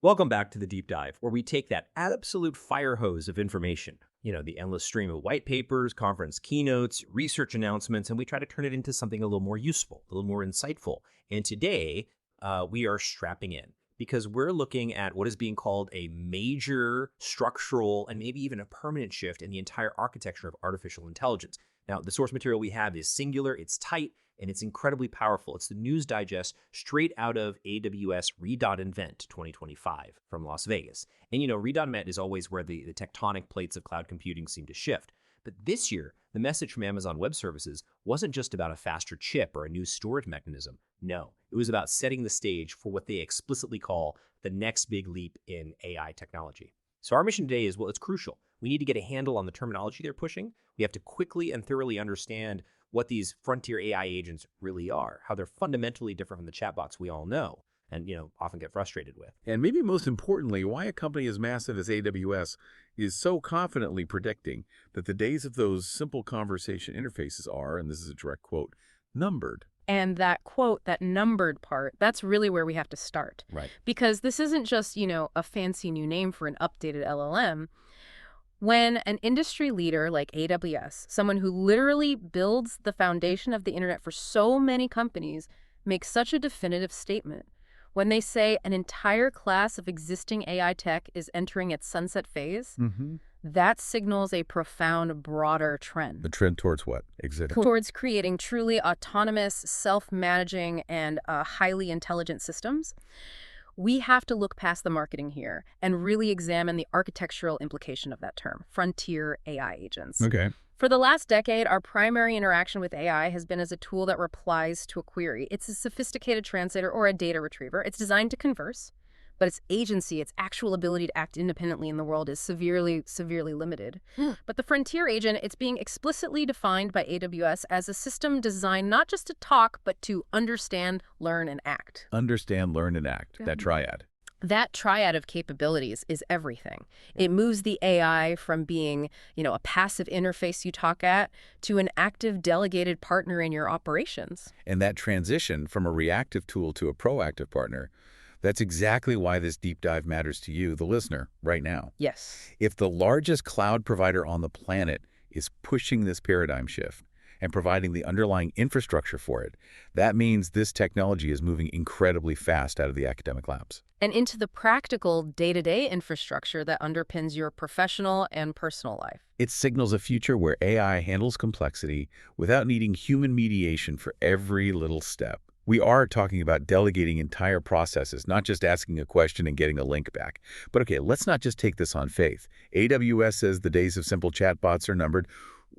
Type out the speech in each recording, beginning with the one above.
Welcome back to the Deep Dive, where we take that absolute fire hose of information, the endless stream of white papers, conference keynotes, research announcements, and we try to turn it into something a little more useful, a little more insightful. And today, we are strapping in because we're looking at what is being called a major structural and maybe even a permanent shift in the entire architecture of artificial intelligence. Now, the source material we have is singular, it's tight, and it's incredibly powerful. It's the news digest straight out of AWS Re.Invent 2025 from Las Vegas. And Re.Invent is always where the tectonic plates of cloud computing seem to shift. But this year, the message from Amazon Web Services wasn't just about a faster chip or a new storage mechanism. No, it was about setting the stage for what they explicitly call the next big leap in AI technology. So our mission today is, well, it's crucial. We need to get a handle on the terminology they're pushing. We have to quickly and thoroughly understand what these frontier AI agents really are, how they're fundamentally different from the chatbots we all know and, often get frustrated with. And maybe most importantly, why a company as massive as AWS is so confidently predicting that the days of those simple conversation interfaces are, and this is a direct quote, numbered. And that quote, that numbered part, that's really where we have to start. Right. Because this isn't just, a fancy new name for an updated LLM. When an industry leader like AWS, someone who literally builds the foundation of the internet for so many companies, makes such a definitive statement, when they say an entire class of existing AI tech is entering its sunset phase, that signals a profound, broader trend. The trend towards what? Exactly. Towards creating truly autonomous, self-managing, and highly intelligent systems. We have to look past the marketing here and really examine the architectural implication of that term, frontier AI agents. Okay. For the last decade, our primary interaction with AI has been as a tool that replies to a query. It's a sophisticated translator or a data retriever. It's designed to converse, but its agency, its actual ability to act independently in the world is severely, severely limited. But the frontier agent, it's being explicitly defined by AWS as a system designed not just to talk, but to understand, learn, and act. Understand, learn, and act. That triad. That triad of capabilities is everything. It moves the AI from being, a passive interface you talk at to an active delegated partner in your operations. And that transition from a reactive tool to a proactive partner, that's exactly why this deep dive matters to you, the listener, right now. Yes. If the largest cloud provider on the planet is pushing this paradigm shift and providing the underlying infrastructure for it, that means this technology is moving incredibly fast out of the academic labs. And into the practical day-to-day infrastructure that underpins your professional and personal life. It signals a future where AI handles complexity without needing human mediation for every little step. We are talking about delegating entire processes, not just asking a question and getting a link back. But okay, let's not just take this on faith. AWS says the days of simple chatbots are numbered.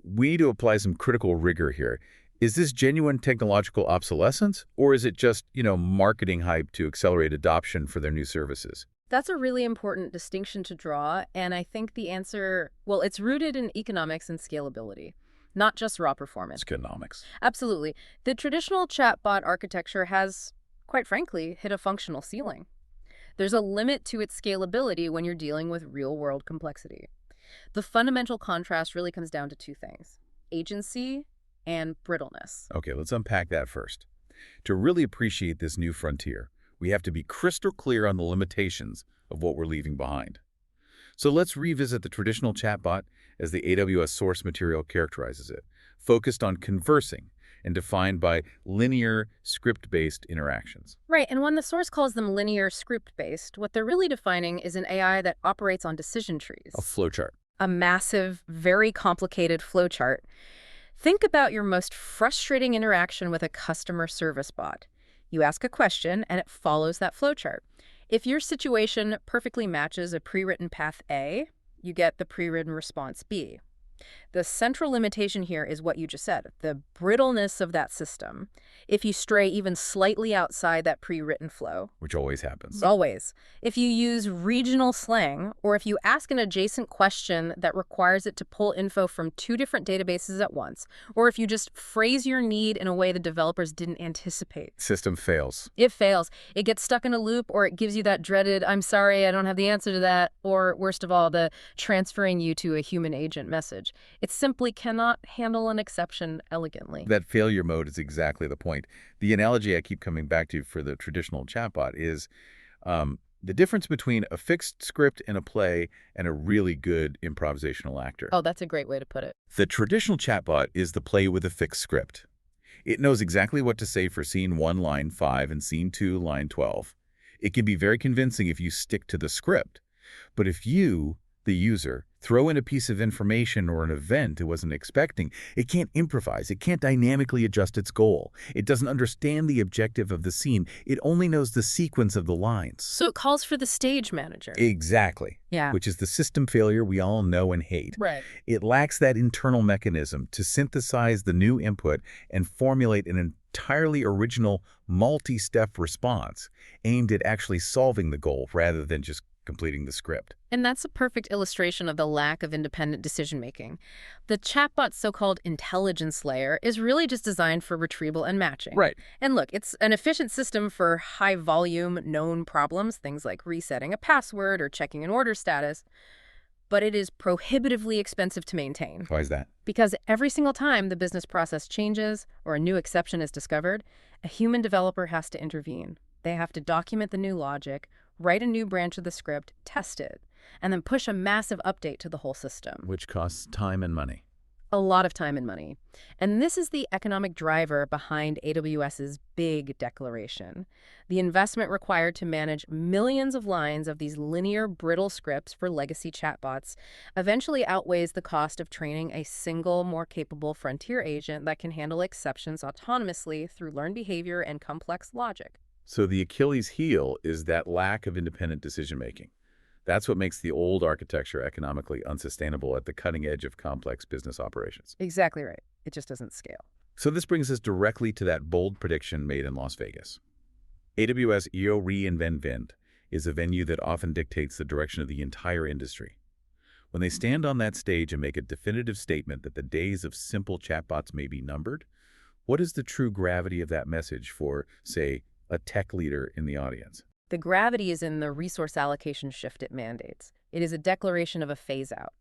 We need to apply some critical rigor here. Is this genuine technological obsolescence, or is it just, marketing hype to accelerate adoption for their new services? That's a really important distinction to draw, and I think the answer, well, it's rooted in economics and scalability. Not just raw performance. It's economics. Absolutely. The traditional chatbot architecture has, quite frankly, hit a functional ceiling. There's a limit to its scalability when you're dealing with real-world complexity. The fundamental contrast really comes down to two things: agency and brittleness. Okay, let's unpack that first. To really appreciate this new frontier, we have to be crystal clear on the limitations of what we're leaving behind. So let's revisit the traditional chatbot as the AWS source material characterizes it, focused on conversing and defined by linear script-based interactions. Right, and when the source calls them linear script-based, what they're really defining is an AI that operates on decision trees. A flowchart. A massive, very complicated flowchart. Think about your most frustrating interaction with a customer service bot. You ask a question, and it follows that flowchart. If your situation perfectly matches a pre-written path A, you get the pre-written response B. The central limitation here is what you just said, the brittleness of that system. If you stray even slightly outside that pre-written flow. Which always happens. Always. If you use regional slang, or if you ask an adjacent question that requires it to pull info from two different databases at once, or if you just phrase your need in a way the developers didn't anticipate. System fails. It fails. It gets stuck in a loop, or it gives you that dreaded, I'm sorry, I don't have the answer to that, or worst of all, the transferring you to a human agent message. It simply cannot handle an exception elegantly. That failure mode is exactly the point. The analogy I keep coming back to for the traditional chatbot is The difference between a fixed script in a play and a really good improvisational actor. Oh, that's a great way to put it. The traditional chatbot is the play with a fixed script. It knows exactly what to say for scene 1, line 5, and scene 2, line 12. It can be very convincing if you stick to the script. But if you, the user, throw in a piece of information or an event it wasn't expecting, it can't improvise. It can't dynamically adjust its goal. It doesn't understand the objective of the scene. It only knows the sequence of the lines. So it calls for the stage manager. Exactly. Yeah. Which is the system failure we all know and hate. Right. It lacks that internal mechanism to synthesize the new input and formulate an entirely original multi-step response aimed at actually solving the goal rather than just completing the script. And that's a perfect illustration of the lack of independent decision-making. The chatbot's so-called intelligence layer is really just designed for retrieval and matching. Right. And look, it's an efficient system for high-volume, known problems, things like resetting a password or checking an order status. But it is prohibitively expensive to maintain. Why is that? Because every single time the business process changes or a new exception is discovered, a human developer has to intervene. They have to document the new logic, write a new branch of the script, test it, and then push a massive update to the whole system. Which costs time and money. A lot of time and money. And this is the economic driver behind AWS's big declaration. The investment required to manage millions of lines of these linear, brittle scripts for legacy chatbots eventually outweighs the cost of training a single, more capable frontier agent that can handle exceptions autonomously through learned behavior and complex logic. So the Achilles heel is that lack of independent decision-making. That's what makes the old architecture economically unsustainable at the cutting edge of complex business operations. Exactly right. It just doesn't scale. So this brings us directly to that bold prediction made in Las Vegas. AWS EO reInvent is a venue that often dictates the direction of the entire industry. When they stand on that stage and make a definitive statement that the days of simple chatbots may be numbered, what is the true gravity of that message for, say, a tech leader in the audience? The gravity is in the resource allocation shift it mandates. It is a declaration of a phase-out.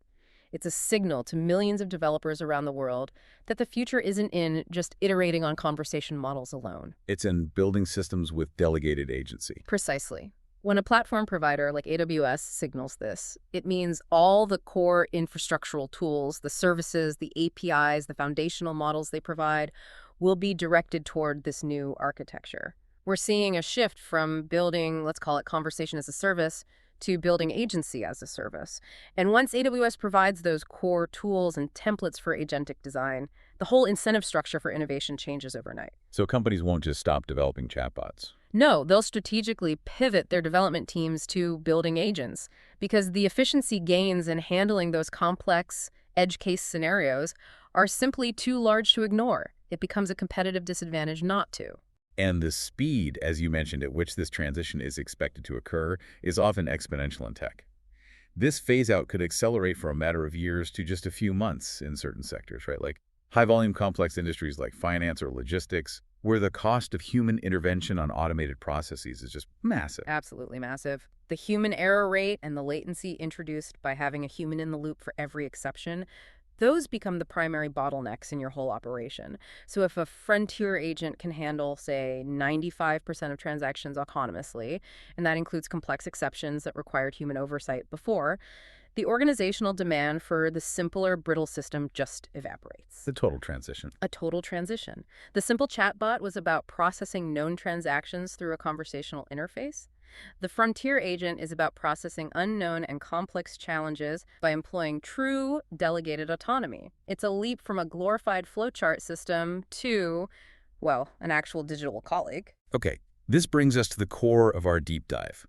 It's a signal to millions of developers around the world that the future isn't in just iterating on conversation models alone. It's in building systems with delegated agency. Precisely. When a platform provider like AWS signals this, it means all the core infrastructural tools, the services, the APIs, the foundational models they provide will be directed toward this new architecture. We're seeing a shift from building, let's call it conversation as a service, to building agency as a service. And once AWS provides those core tools and templates for agentic design, the whole incentive structure for innovation changes overnight. So companies won't just stop developing chatbots. No, they'll strategically pivot their development teams to building agents because the efficiency gains in handling those complex edge case scenarios are simply too large to ignore. It becomes a competitive disadvantage not to. And the speed, as you mentioned, at which this transition is expected to occur is often exponential in tech. This phase-out could accelerate from a matter of years to just a few months in certain sectors, right? Like high-volume complex industries like finance or logistics, where the cost of human intervention on automated processes is just massive. Absolutely massive. The human error rate and the latency introduced by having a human in the loop for every exception, those become the primary bottlenecks in your whole operation. So if a frontier agent can handle, say, 95% of transactions autonomously, and that includes complex exceptions that required human oversight before, the organizational demand for the simpler, brittle system just evaporates. The total transition. A total transition. The simple chatbot was about processing known transactions through a conversational interface. The frontier agent is about processing unknown and complex challenges by employing true delegated autonomy. It's a leap from a glorified flowchart system to, well, an actual digital colleague. Okay, this brings us to the core of our deep dive.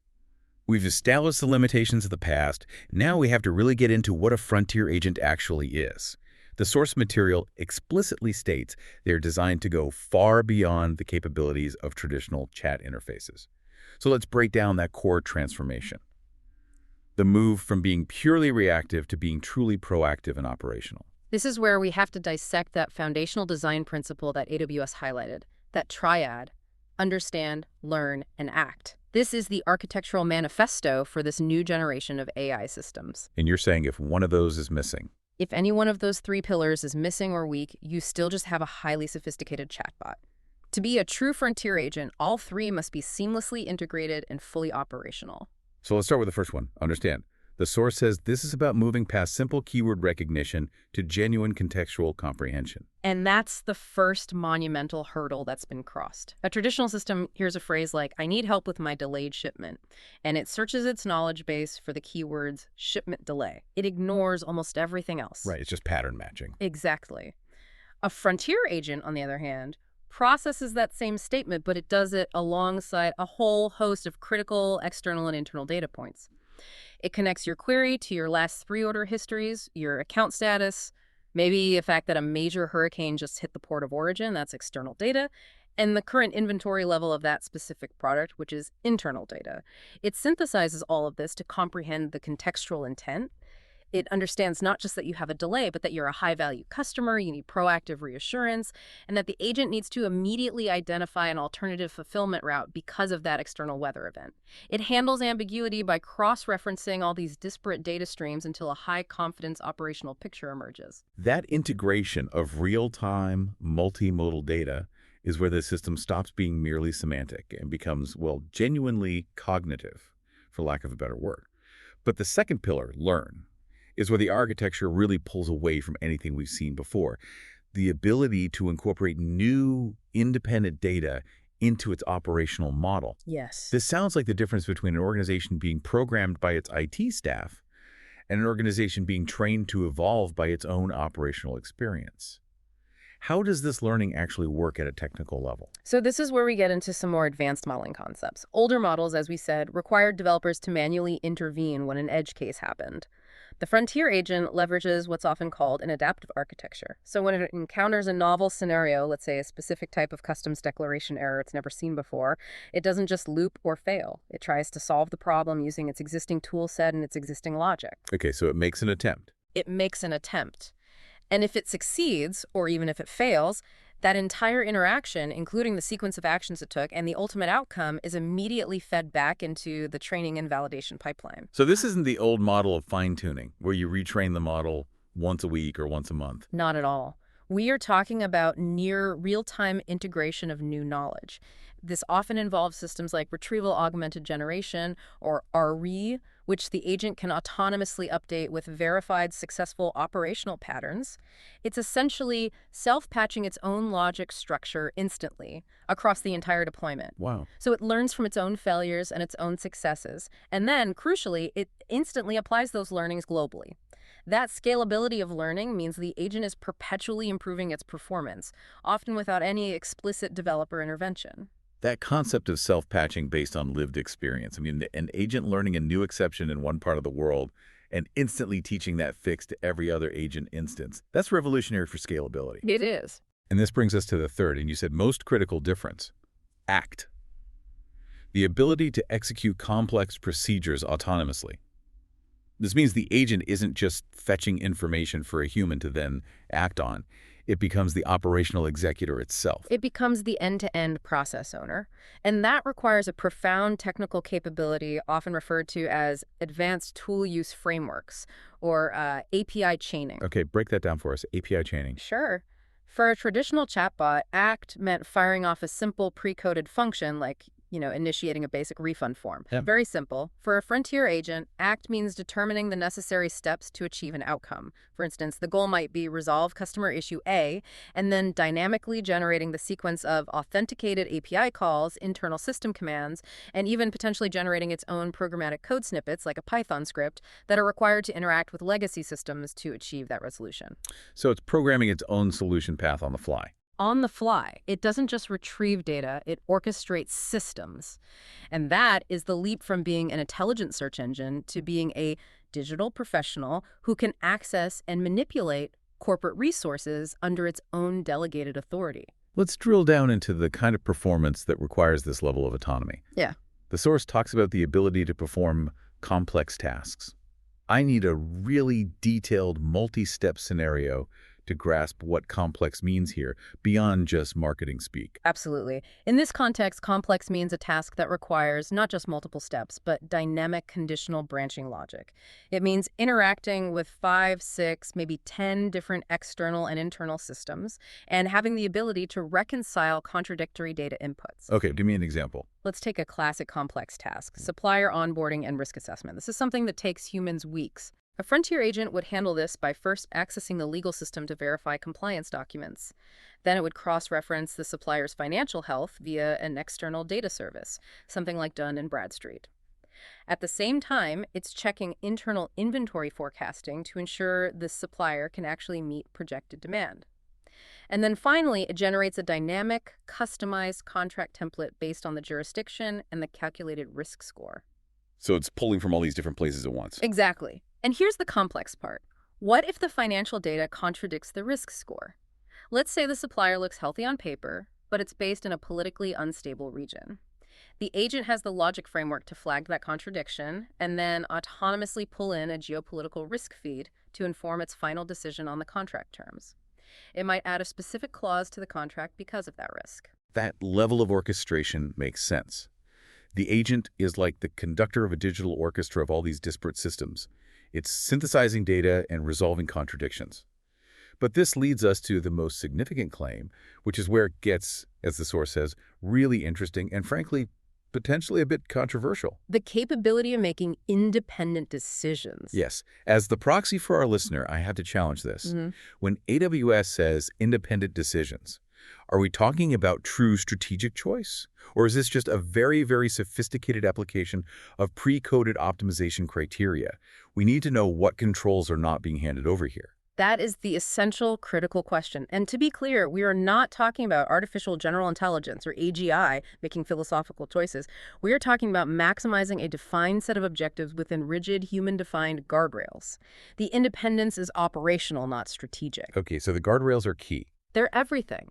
We've established the limitations of the past. Now we have to really get into what a frontier agent actually is. The source material explicitly states they're designed to go far beyond the capabilities of traditional chat interfaces. So let's break down that core transformation. The move from being purely reactive to being truly proactive and operational. This is where we have to dissect that foundational design principle that AWS highlighted, that triad: understand, learn, and act. This is the architectural manifesto for this new generation of AI systems. And you're saying if one of those is missing? If any one of those three pillars is missing or weak, you still just have a highly sophisticated chatbot. To be a true frontier agent, all three must be seamlessly integrated and fully operational. So let's start with the first one. Understand. The source says this is about moving past simple keyword recognition to genuine contextual comprehension. And that's the first monumental hurdle that's been crossed. A traditional system hears a phrase like, I need help with my delayed shipment, and it searches its knowledge base for the keywords shipment delay. It ignores almost everything else. Right, it's just pattern matching. Exactly. A frontier agent, on the other hand, processes that same statement, but it does it alongside a whole host of critical external and internal data points. It connects your query to your last 3 order histories, your account status, maybe the fact that a major hurricane just hit the port of origin, that's external data, and the current inventory level of that specific product, which is internal data. It synthesizes all of this to comprehend the contextual intent. It understands not just that you have a delay, but that you're a high-value customer, you need proactive reassurance, and that the agent needs to immediately identify an alternative fulfillment route because of that external weather event. It handles ambiguity by cross-referencing all these disparate data streams until a high-confidence operational picture emerges. That integration of real-time, multimodal data is where the system stops being merely semantic and becomes, well, genuinely cognitive, for lack of a better word. But the second pillar, learn, is where the architecture really pulls away from anything we've seen before. The ability to incorporate new, independent data into its operational model. Yes. This sounds like the difference between an organization being programmed by its IT staff and an organization being trained to evolve by its own operational experience. How does this learning actually work at a technical level? So this is where we get into some more advanced modeling concepts. Older models, as we said, required developers to manually intervene when an edge case happened. The frontier agent leverages what's often called an adaptive architecture. So when it encounters a novel scenario, let's say a specific type of customs declaration error it's never seen before, it doesn't just loop or fail. It tries to solve the problem using its existing tool set and its existing logic. Okay, so it makes an attempt. It makes an attempt. And if it succeeds, or even if it fails, that entire interaction, including the sequence of actions it took and the ultimate outcome, is immediately fed back into the training and validation pipeline. So this isn't the old model of fine-tuning, where you retrain the model once a week or once a month. Not at all. We are talking about near real-time integration of new knowledge. This often involves systems like retrieval augmented generation, or RE, which the agent can autonomously update with verified successful operational patterns. It's essentially self-patching its own logic structure instantly across the entire deployment. Wow. So it learns from its own failures and its own successes. And then, crucially, it instantly applies those learnings globally. That scalability of learning means the agent is perpetually improving its performance, often without any explicit developer intervention. That concept of self-patching based on lived experience. I mean, an agent learning a new exception in one part of the world and instantly teaching that fix to every other agent instance. That's revolutionary for scalability. It is. And this brings us to the third, and you said most critical difference. ACT. The ability to execute complex procedures autonomously. This means the agent isn't just fetching information for a human to then act on. It becomes the operational executor itself. It becomes the end-to-end process owner. And that requires a profound technical capability, often referred to as advanced tool use frameworks, or API chaining. Okay, break that down for us. API chaining. Sure. For a traditional chatbot, ACT meant firing off a simple pre-coded function like, initiating a basic refund form. Yep. Very simple. For a frontier agent, ACT means determining the necessary steps to achieve an outcome. For instance, the goal might be resolve customer issue A, and then dynamically generating the sequence of authenticated API calls, internal system commands, and even potentially generating its own programmatic code snippets like a Python script that are required to interact with legacy systems to achieve that resolution. So it's programming its own solution path on the fly. On the fly. It doesn't just retrieve data, it orchestrates systems. And that is the leap from being an intelligent search engine to being a digital professional who can access and manipulate corporate resources under its own delegated authority. Let's drill down into the kind of performance that requires this level of autonomy. Yeah. The source talks about the ability to perform complex tasks. I need a really detailed multi-step scenario to grasp what complex means here, beyond just marketing speak. Absolutely. In this context, complex means a task that requires not just multiple steps, but dynamic conditional branching logic. It means interacting with 5, 6, maybe 10 different external and internal systems, and having the ability to reconcile contradictory data inputs. Okay, give me an example. Let's take a classic complex task, supplier onboarding and risk assessment. This is something that takes humans weeks. A frontier agent would handle this by first accessing the legal system to verify compliance documents. Then it would cross-reference the supplier's financial health via an external data service, something like Dun & Bradstreet. At the same time, it's checking internal inventory forecasting to ensure the supplier can actually meet projected demand. And then finally, it generates a dynamic, customized contract template based on the jurisdiction and the calculated risk score. So it's pulling from all these different places at once. Exactly. And here's the complex part. What if the financial data contradicts the risk score? Let's say the supplier looks healthy on paper, but it's based in a politically unstable region. The agent has the logic framework to flag that contradiction and then autonomously pull in a geopolitical risk feed to inform its final decision on the contract terms. It might add a specific clause to the contract because of that risk. That level of orchestration makes sense. The agent is like the conductor of a digital orchestra of all these disparate systems. It's synthesizing data and resolving contradictions. But this leads us to the most significant claim, which is where it gets, as the source says, really interesting and, frankly, potentially a bit controversial. The capability of making independent decisions. Yes. As the proxy for our listener, I have to challenge this. When AWS says independent decisions, are we talking about true strategic choice? Or is this just a very, very sophisticated application of pre-coded optimization criteria? We need to know what controls are not being handed over here. That is the essential critical question. And to be clear, we are not talking about artificial general intelligence or AGI making philosophical choices. We are talking about maximizing a defined set of objectives within rigid human-defined guardrails. The independence is operational, not strategic. Okay, so the guardrails are key. They're everything.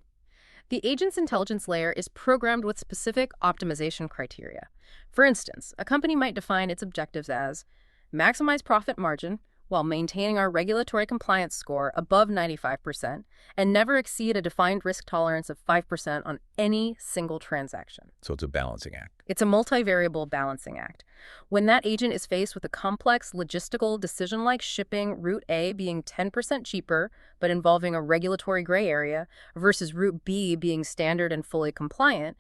The agent's intelligence layer is programmed with specific optimization criteria. For instance, a company might define its objectives as maximize profit margin while maintaining our regulatory compliance score above 95% and never exceed a defined risk tolerance of 5% on any single transaction. So it's a balancing act. It's a multivariable balancing act. When that agent is faced with a complex logistical decision like shipping route A being 10% cheaper but involving a regulatory gray area versus route B being standard and fully compliant,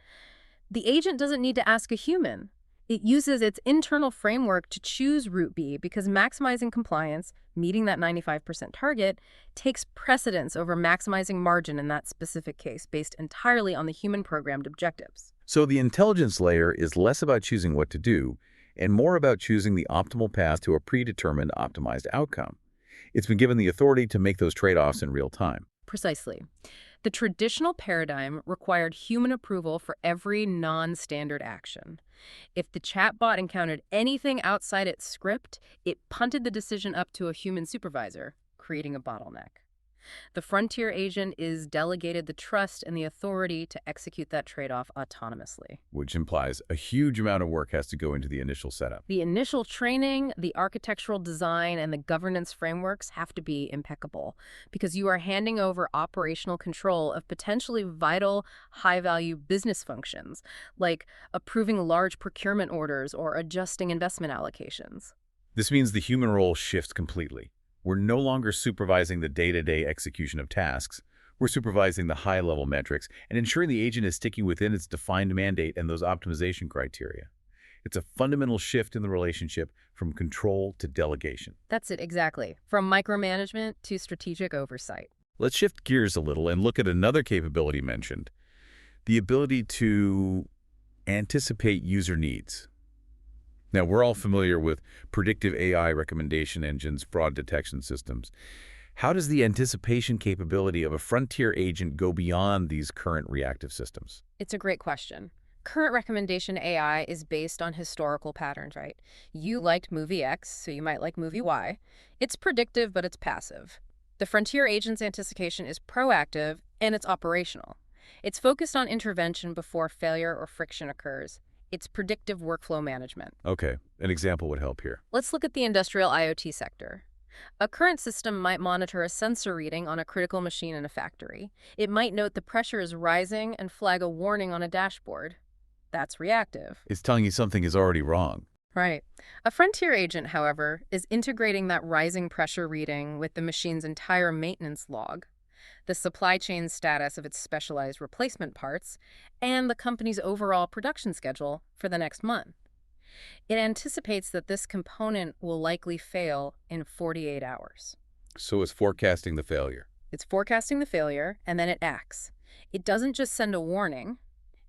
the agent doesn't need to ask a human. It uses its internal framework to choose route B because maximizing compliance, meeting that 95% target, takes precedence over maximizing margin in that specific case based entirely on the human-programmed objectives. So the intelligence layer is less about choosing what to do and more about choosing the optimal path to a predetermined optimized outcome. It's been given the authority to make those trade-offs in real time. Precisely. The traditional paradigm required human approval for every non-standard action. If the chatbot encountered anything outside its script, it punted the decision up to a human supervisor, creating a bottleneck. The frontier agent is delegated the trust and the authority to execute that trade-off autonomously. Which implies a huge amount of work has to go into the initial setup. The initial training, the architectural design, and the governance frameworks have to be impeccable because you are handing over operational control of potentially vital, high-value business functions, like approving large procurement orders or adjusting investment allocations. This means the human role shifts completely. We're no longer supervising the day-to-day execution of tasks. We're supervising the high-level metrics and ensuring the agent is sticking within its defined mandate and those optimization criteria. It's a fundamental shift in the relationship from control to delegation. That's it, exactly. From micromanagement to strategic oversight. Let's shift gears a little and look at another capability mentioned, the ability to anticipate user needs. Now, we're all familiar with predictive AI recommendation engines, fraud detection systems. How does the anticipation capability of a frontier agent go beyond these current reactive systems? It's a great question. Current recommendation AI is based on historical patterns, right? You liked movie X, so you might like movie Y. It's predictive, but it's passive. The frontier agent's anticipation is proactive, and it's operational. It's focused on intervention before failure or friction occurs. It's predictive workflow management. Okay, an example would help here. Let's look at the industrial IoT sector. A current system might monitor a sensor reading on a critical machine in a factory. It might note the pressure is rising and flag a warning on a dashboard. That's reactive. It's telling you something is already wrong. Right. A frontier agent, however, is integrating that rising pressure reading with the machine's entire maintenance log, the supply chain status of its specialized replacement parts, and the company's overall production schedule for the next month. It anticipates that this component will likely fail in 48 hours. So it's forecasting the failure. It's forecasting the failure, and then it acts. It doesn't just send a warning.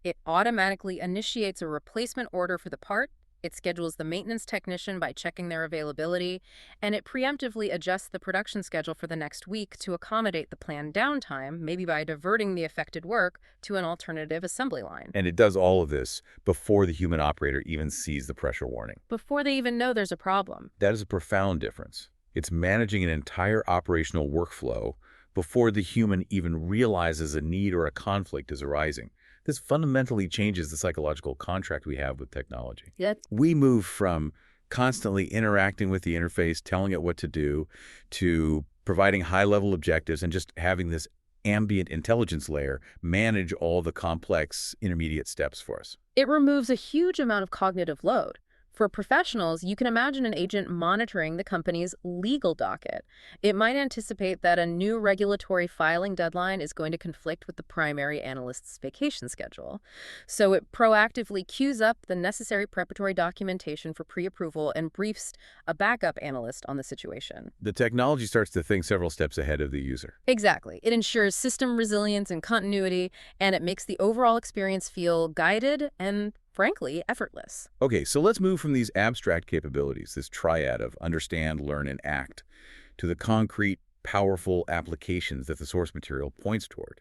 It automatically initiates a replacement order for the part, it schedules the maintenance technician by checking their availability, and it preemptively adjusts the production schedule for the next week to accommodate the planned downtime, maybe by diverting the affected work to an alternative assembly line. And it does all of this before the human operator even sees the pressure warning. Before they even know there's a problem. That is a profound difference. It's managing an entire operational workflow before the human even realizes a need or a conflict is arising. This fundamentally changes the psychological contract we have with technology. Yep. We move from constantly interacting with the interface, telling it what to do, to providing high-level objectives and just having this ambient intelligence layer manage all the complex intermediate steps for us. It removes a huge amount of cognitive load. For professionals, you can imagine an agent monitoring the company's legal docket. It might anticipate that a new regulatory filing deadline is going to conflict with the primary analyst's vacation schedule. So it proactively queues up the necessary preparatory documentation for pre-approval and briefs a backup analyst on the situation. The technology starts to think several steps ahead of the user. Exactly. It ensures system resilience and continuity, and it makes the overall experience feel guided and, frankly, effortless. Okay, so let's move from these abstract capabilities, this triad of understand, learn, and act, to the concrete, powerful applications that the source material points toward.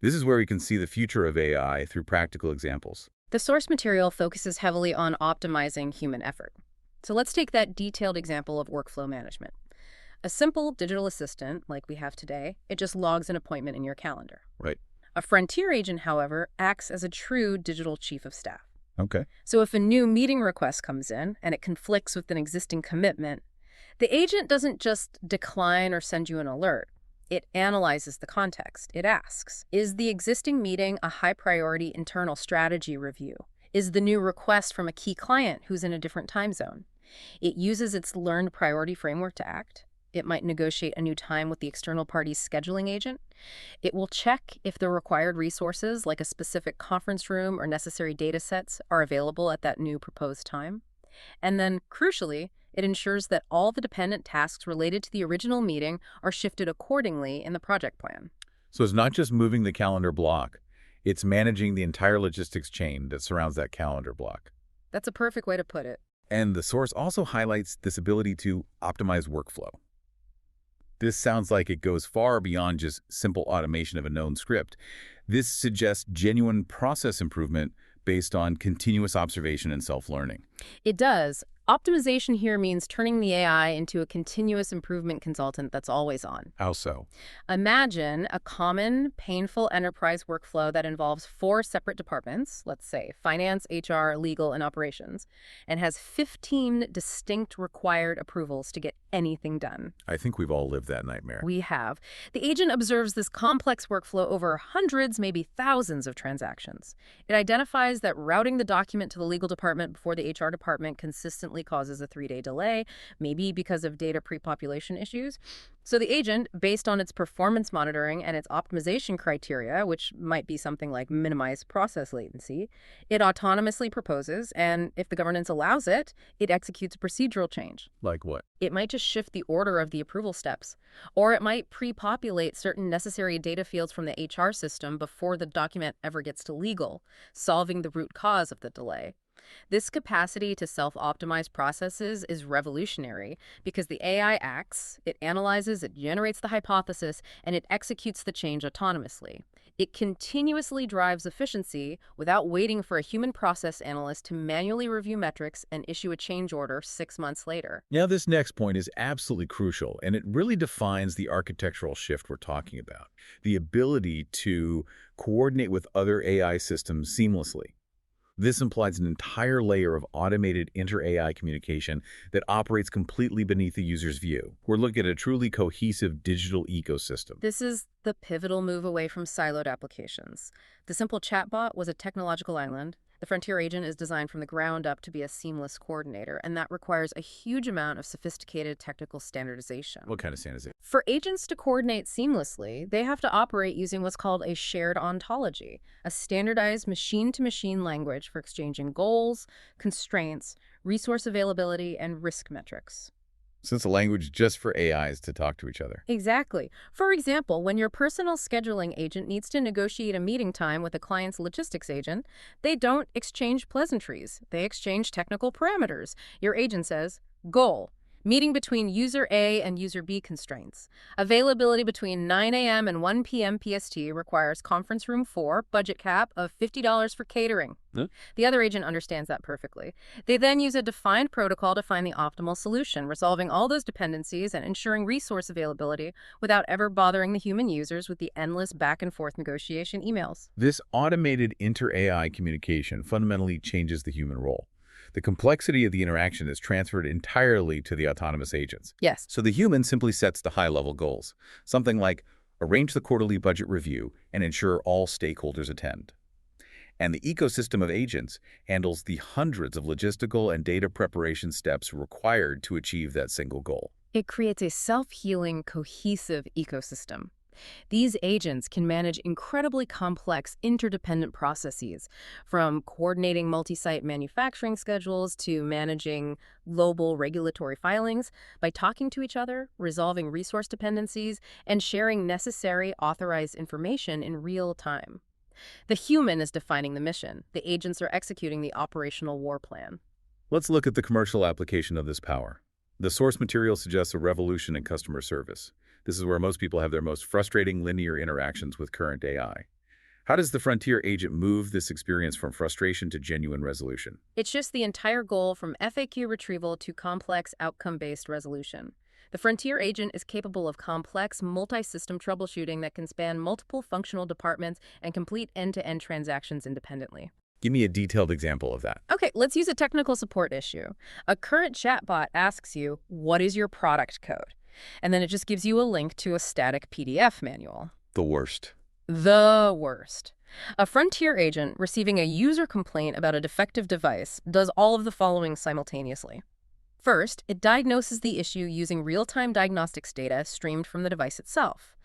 This is where we can see the future of AI through practical examples. The source material focuses heavily on optimizing human effort. So let's take that detailed example of workflow management. A simple digital assistant, like we have today, it just logs an appointment in your calendar. Right. A frontier agent, however, acts as a true digital chief of staff. Okay. So if a new meeting request comes in and it conflicts with an existing commitment, the agent doesn't just decline or send you an alert. It analyzes the context. It asks, is the existing meeting a high-priority internal strategy review? Is the new request from a key client who's in a different time zone? It uses its learned priority framework to act. It might negotiate a new time with the external party's scheduling agent. It will check if the required resources, like a specific conference room or necessary data sets, are available at that new proposed time. And then, crucially, it ensures that all the dependent tasks related to the original meeting are shifted accordingly in the project plan. So it's not just moving the calendar block. It's managing the entire logistics chain that surrounds that calendar block. That's a perfect way to put it. And the source also highlights this ability to optimize workflow. This sounds like it goes far beyond just simple automation of a known script. This suggests genuine process improvement based on continuous observation and self-learning. It does. Optimization here means turning the AI into a continuous improvement consultant that's always on. How so? Imagine a common, painful enterprise workflow that involves 4 separate departments, let's say finance, HR, legal, and operations, and has 15 distinct required approvals to get anything done. I think we've all lived that nightmare. We have. The agent observes this complex workflow over hundreds, maybe thousands of transactions. It identifies that routing the document to the legal department before the HR department consistently causes a 3-day delay, maybe because of data pre-population issues. So the agent, based on its performance monitoring and its optimization criteria, which might be something like minimize process latency, it autonomously proposes, and if the governance allows it, it executes a procedural change. Like what? It might just shift the order of the approval steps, or it might pre-populate certain necessary data fields from the HR system before the document ever gets to legal, solving the root cause of the delay. This capacity to self-optimize processes is revolutionary because the AI acts, it analyzes, it generates the hypothesis, and it executes the change autonomously. It continuously drives efficiency without waiting for a human process analyst to manually review metrics and issue a change order 6 months later. Now, this next point is absolutely crucial, and it really defines the architectural shift we're talking about. The ability to coordinate with other AI systems seamlessly. This implies an entire layer of automated inter-AI communication that operates completely beneath the user's view. We're looking at a truly cohesive digital ecosystem. This is the pivotal move away from siloed applications. The simple chatbot was a technological island. The Frontier agent is designed from the ground up to be a seamless coordinator, and that requires a huge amount of sophisticated technical standardization. What kind of standardization? For agents to coordinate seamlessly, they have to operate using what's called a shared ontology, a standardized machine-to-machine language for exchanging goals, constraints, resource availability, and risk metrics. Since a language just for AIs to talk to each other. Exactly. For example, when your personal scheduling agent needs to negotiate a meeting time with a client's logistics agent, they don't exchange pleasantries. They exchange technical parameters. Your agent says, goal, meeting between user A and user B constraints. Availability between 9 a.m. and 1 p.m. PST requires conference room 4, budget cap of $50 for catering. Huh? The other agent understands that perfectly. They then use a defined protocol to find the optimal solution, resolving all those dependencies and ensuring resource availability without ever bothering the human users with the endless back-and-forth negotiation emails. This automated inter-AI communication fundamentally changes the human role. The complexity of the interaction is transferred entirely to the autonomous agents. Yes. So the human simply sets the high-level goals, something like arrange the quarterly budget review and ensure all stakeholders attend. And the ecosystem of agents handles the hundreds of logistical and data preparation steps required to achieve that single goal. It creates a self-healing, cohesive ecosystem. These agents can manage incredibly complex, interdependent processes, from coordinating multi-site manufacturing schedules to managing global regulatory filings, by talking to each other, resolving resource dependencies, and sharing necessary authorized information in real time. The human is defining the mission. The agents are executing the operational war plan. Let's look at the commercial application of this power. The source material suggests a revolution in customer service. This is where most people have their most frustrating linear interactions with current AI. How does the Frontier agent move this experience from frustration to genuine resolution? It shifts the entire goal from FAQ retrieval to complex outcome-based resolution. The Frontier agent is capable of complex, multi-system troubleshooting that can span multiple functional departments and complete end-to-end transactions independently. Give me a detailed example of that. Okay, let's use a technical support issue. A current chatbot asks you, what is your product code? And then it just gives you a link to a static PDF manual. The worst. The worst. A Frontier agent receiving a user complaint about a defective device does all of the following simultaneously. First, it diagnoses the issue using real-time diagnostics data streamed from the device itself.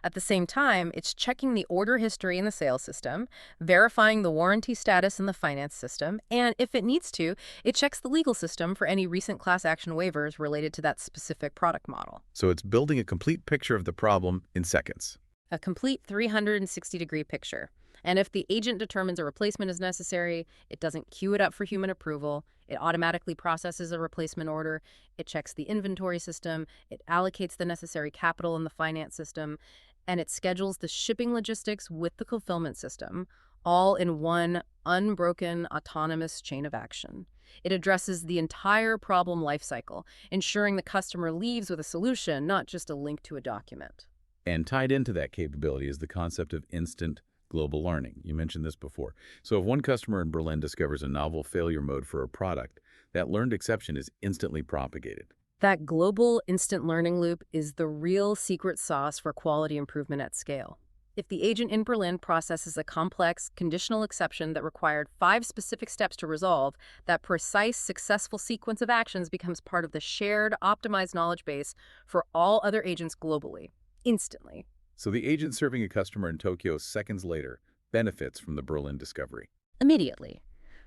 At the same time, it's checking the order history in the sales system, verifying the warranty status in the finance system, and if it needs to, it checks the legal system for any recent class action waivers related to that specific product model. So it's building a complete picture of the problem in seconds. A complete 360-degree picture. And if the agent determines a replacement is necessary, it doesn't queue it up for human approval. It automatically processes a replacement order. It checks the inventory system. It allocates the necessary capital in the finance system. And it schedules the shipping logistics with the fulfillment system, all in one unbroken autonomous chain of action. It addresses the entire problem lifecycle, ensuring the customer leaves with a solution, not just a link to a document. And tied into that capability is the concept of instant global learning. You mentioned this before. So if one customer in Berlin discovers a novel failure mode for a product, that learned exception is instantly propagated. That global instant learning loop is the real secret sauce for quality improvement at scale. If the agent in Berlin processes a complex, conditional exception that required 5 specific steps to resolve, that precise, successful sequence of actions becomes part of the shared, optimized knowledge base for all other agents globally, instantly. So the agent serving a customer in Tokyo seconds later benefits from the Berlin discovery. Immediately.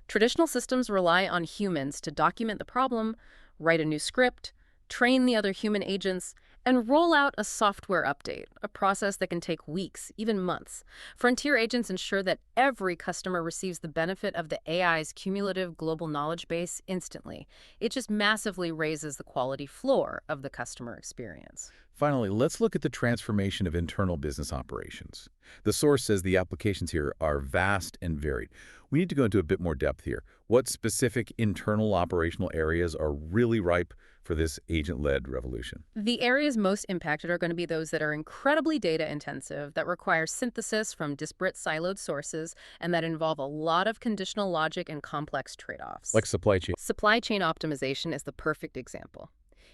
Traditional systems rely on humans to document the problem, write a new script, train the other human agents, and roll out a software update, a process that can take weeks, even months. Frontier agents ensure that every customer receives the benefit of the AI's cumulative global knowledge base instantly. It just massively raises the quality floor of the customer experience. Finally, let's look at the transformation of internal business operations. The source says the applications here are vast and varied. We need to go into a bit more depth here. What specific internal operational areas are really ripe for this agent-led revolution? The areas most impacted are going to be those that are incredibly data intensive, that require synthesis from disparate siloed sources, and that involve a lot of conditional logic and complex trade-offs. Like supply chain. Supply chain optimization is the perfect example.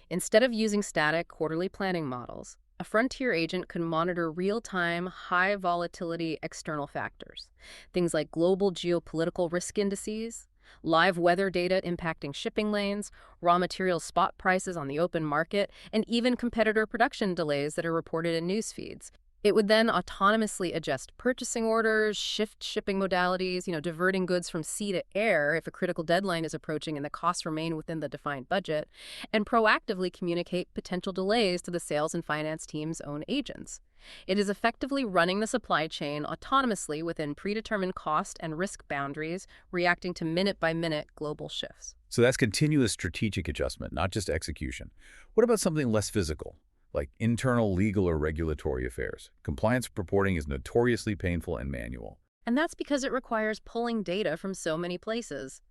Instead of using static quarterly planning models, a frontier agent can monitor real-time, high-volatility external factors. Things like global geopolitical risk indices, live weather data impacting shipping lanes, raw material spot prices on the open market, and even competitor production delays that are reported in news feeds. It would then autonomously adjust purchasing orders, shift shipping modalities, diverting goods from sea to air if a critical deadline is approaching and the costs remain within the defined budget, and proactively communicate potential delays to the sales and finance team's own agents. It is effectively running the supply chain autonomously within predetermined cost and risk boundaries, reacting to minute-by-minute global shifts. So that's continuous strategic adjustment, not just execution. What about something less physical, like internal legal or regulatory affairs? Compliance reporting is notoriously painful and manual. And that's because it requires pulling data from so many places.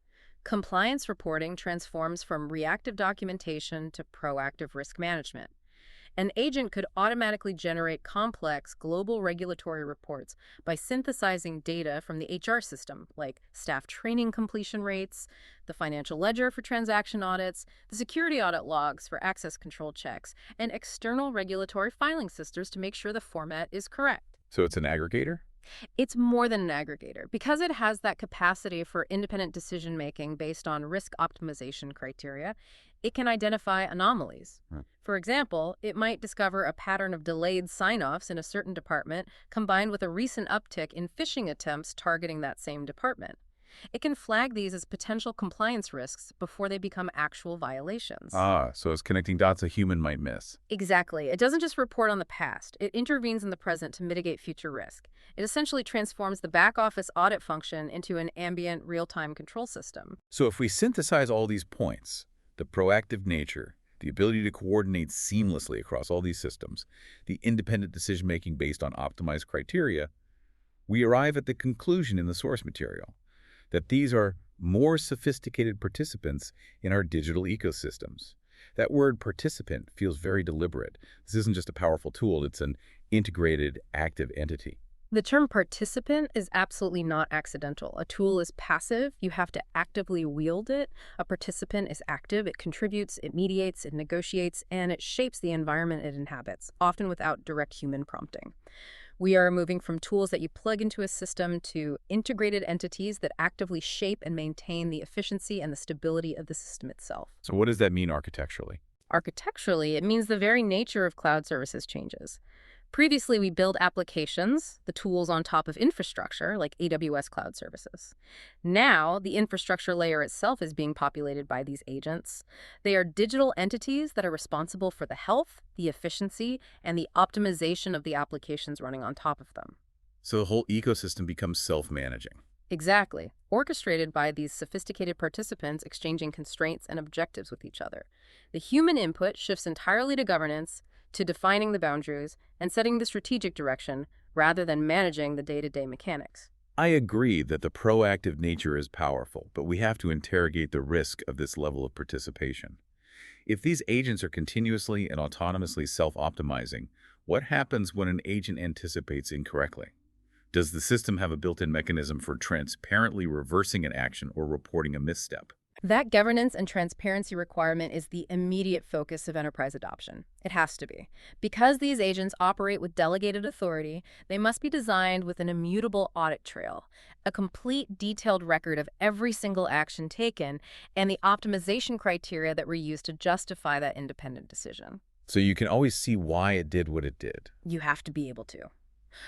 Compliance reporting transforms from reactive documentation to proactive risk management. An agent could automatically generate complex global regulatory reports by synthesizing data from the HR system, like staff training completion rates, the financial ledger for transaction audits, the security audit logs for access control checks, and external regulatory filing systems to make sure the format is correct. So it's an aggregator? It's more than an aggregator because it has that capacity for independent decision-making based on risk optimization criteria. It can identify anomalies. For example, it might discover a pattern of delayed sign-offs in a certain department combined with a recent uptick in phishing attempts targeting that same department. It can flag these as potential compliance risks before they become actual violations. So it's connecting dots a human might miss. Exactly. It doesn't just report on the past. It intervenes in the present to mitigate future risk. It essentially transforms the back-office audit function into an ambient, real-time control system. So if we synthesize all these points, the proactive nature, the ability to coordinate seamlessly across all these systems, the independent decision-making based on optimized criteria, we arrive at the conclusion in the source material that these are more sophisticated participants in our digital ecosystems. That word participant feels very deliberate. This isn't just a powerful tool, it's an integrated, active entity. The term participant is absolutely not accidental. A tool is passive. You have to actively wield it. A participant is active. It contributes, it mediates, it negotiates, and it shapes the environment it inhabits, often without direct human prompting. We are moving from tools that you plug into a system to integrated entities that actively shape and maintain the efficiency and the stability of the system itself. So what does that mean architecturally? Architecturally, it means the very nature of cloud services changes. Previously, we build applications, the tools on top of infrastructure, like AWS cloud services. Now, the infrastructure layer itself is being populated by these agents. They are digital entities that are responsible for the health, the efficiency, and the optimization of the applications running on top of them. So the whole ecosystem becomes self-managing. Exactly. Orchestrated by these sophisticated participants exchanging constraints and objectives with each other. The human input shifts entirely to governance, to defining the boundaries and setting the strategic direction rather than managing the day-to-day mechanics. I agree that the proactive nature is powerful, but we have to interrogate the risk of this level of participation. If these agents are continuously and autonomously self-optimizing, what happens when an agent anticipates incorrectly? Does the system have a built-in mechanism for transparently reversing an action or reporting a misstep? That governance and transparency requirement is the immediate focus of enterprise adoption. It has to be. Because these agents operate with delegated authority, they must be designed with an immutable audit trail, a complete detailed record of every single action taken, and the optimization criteria that were used to justify that independent decision. So you can always see why it did what it did. You have to be able to.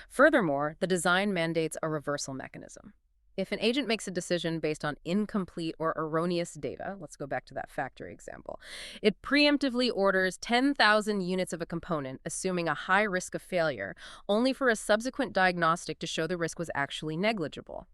Furthermore, the design mandates a reversal mechanism. If an agent makes a decision based on incomplete or erroneous data, let's go back to that factory example, it preemptively orders 10,000 units of a component, assuming a high risk of failure, only for a subsequent diagnostic to show the risk was actually negligible.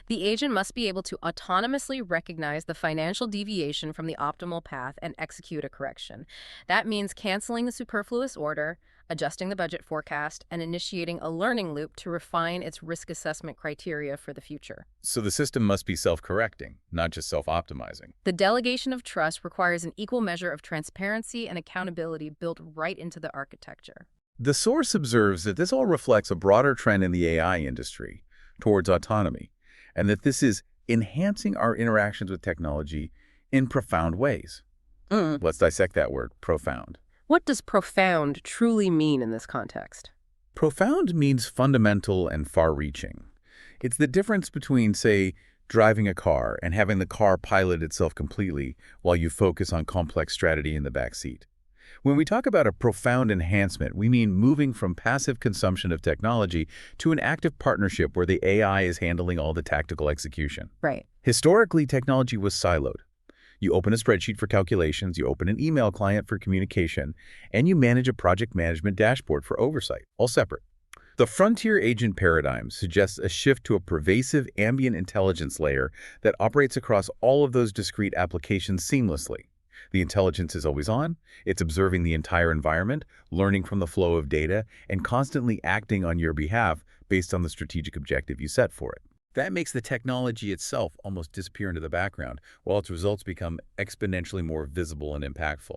The agent must be able to autonomously recognize the financial deviation from the optimal path and execute a correction. That means canceling the superfluous order, adjusting the budget forecast, and initiating a learning loop to refine its risk assessment criteria for the future. So the system must be self-correcting, not just self-optimizing. The delegation of trust requires an equal measure of transparency and accountability built right into the architecture. The source observes that this all reflects a broader trend in the AI industry towards autonomy, and that this is enhancing our interactions with technology in profound ways. Let's dissect that word, profound. What does profound truly mean in this context? Profound means fundamental and far-reaching. It's the difference between, say, driving a car and having the car pilot itself completely while you focus on complex strategy in the back seat. When we talk about a profound enhancement, we mean moving from passive consumption of technology to an active partnership where the AI is handling all the tactical execution. Right. Historically, technology was siloed. You open a spreadsheet for calculations, you open an email client for communication, and you manage a project management dashboard for oversight, all separate. The frontier agent paradigm suggests a shift to a pervasive ambient intelligence layer that operates across all of those discrete applications seamlessly. The intelligence is always on, it's observing the entire environment, learning from the flow of data, and constantly acting on your behalf based on the strategic objective you set for it. That makes the technology itself almost disappear into the background, while its results become exponentially more visible and impactful.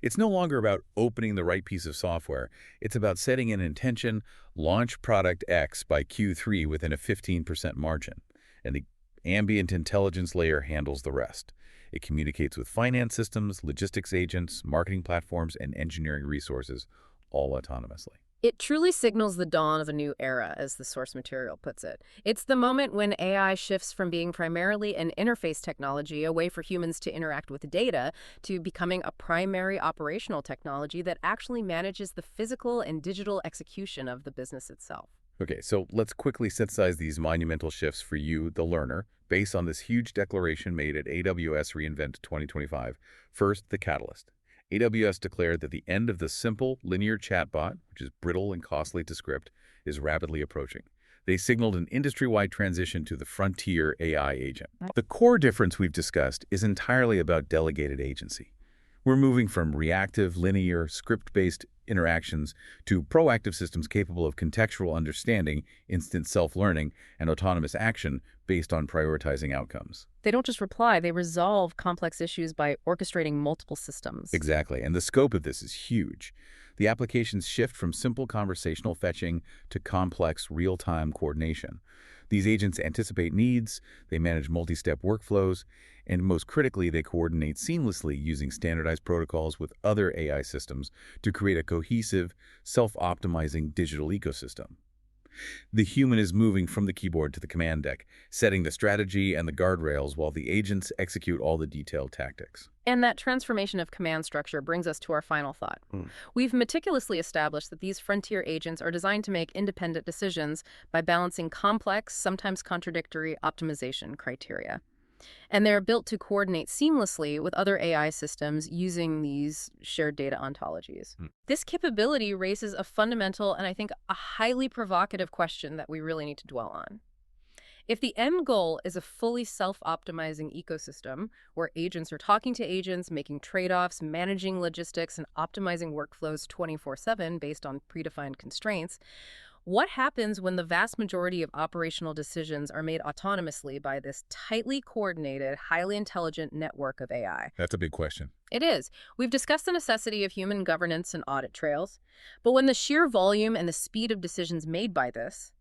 It's no longer about opening the right piece of software. It's about setting an intention, launch product X by Q3 within a 15% margin, and the ambient intelligence layer handles the rest. It communicates with finance systems, logistics agents, marketing platforms, and engineering resources, all autonomously. It truly signals the dawn of a new era, as the source material puts it. It's the moment when AI shifts from being primarily an interface technology, a way for humans to interact with data, to becoming a primary operational technology that actually manages the physical and digital execution of the business itself. Okay, so let's quickly synthesize these monumental shifts for you, the learner, based on this huge declaration made at AWS reInvent 2025. First, the catalyst. AWS declared that the end of the simple, linear chatbot, which is brittle and costly to script, is rapidly approaching. They signaled an industry-wide transition to the frontier AI agent. The core difference we've discussed is entirely about delegated agency. We're moving from reactive, linear, script-based interactions to proactive systems capable of contextual understanding, instant self-learning, and autonomous action based on prioritizing outcomes. They don't just reply, they resolve complex issues by orchestrating multiple systems. Exactly, and the scope of this is huge. The applications shift from simple conversational fetching to complex real-time coordination. These agents anticipate needs, they manage multi-step workflows, and most critically, they coordinate seamlessly using standardized protocols with other AI systems to create a cohesive, self-optimizing digital ecosystem. The human is moving from the keyboard to the command deck, setting the strategy and the guardrails while the agents execute all the detailed tactics. And that transformation of command structure brings us to our final thought. We've meticulously established that these frontier agents are designed to make independent decisions by balancing complex, sometimes contradictory optimization criteria. And they're built to coordinate seamlessly with other AI systems using these shared data ontologies. This capability raises a fundamental and I think a highly provocative question that we really need to dwell on. If the end goal is a fully self-optimizing ecosystem where agents are talking to agents, making trade-offs, managing logistics, and optimizing workflows 24/7 based on predefined constraints, what happens when the vast majority of operational decisions are made autonomously by this tightly coordinated, highly intelligent network of AI? That's a big question. It is. We've discussed the necessity of human governance and audit trails, but when the sheer volume and the speed of decisions made by this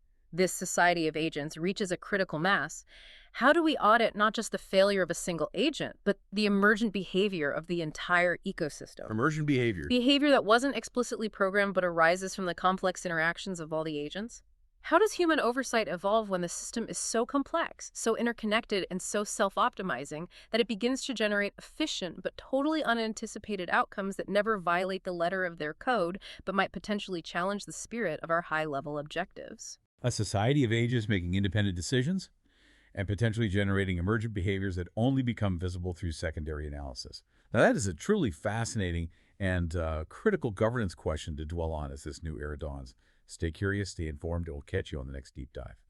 society of agents reaches a critical mass, how do we audit not just the failure of a single agent, but the emergent behavior of the entire ecosystem? Emergent behavior. Behavior that wasn't explicitly programmed but arises from the complex interactions of all the agents? How does human oversight evolve when the system is so complex, so interconnected, and so self-optimizing that it begins to generate efficient but totally unanticipated outcomes that never violate the letter of their code but might potentially challenge the spirit of our high-level objectives? A society of agents making independent decisions and potentially generating emergent behaviors that only become visible through secondary analysis. Now, that is a truly fascinating and critical governance question to dwell on as this new era dawns. Stay curious, stay informed, and we'll catch you on the next deep dive.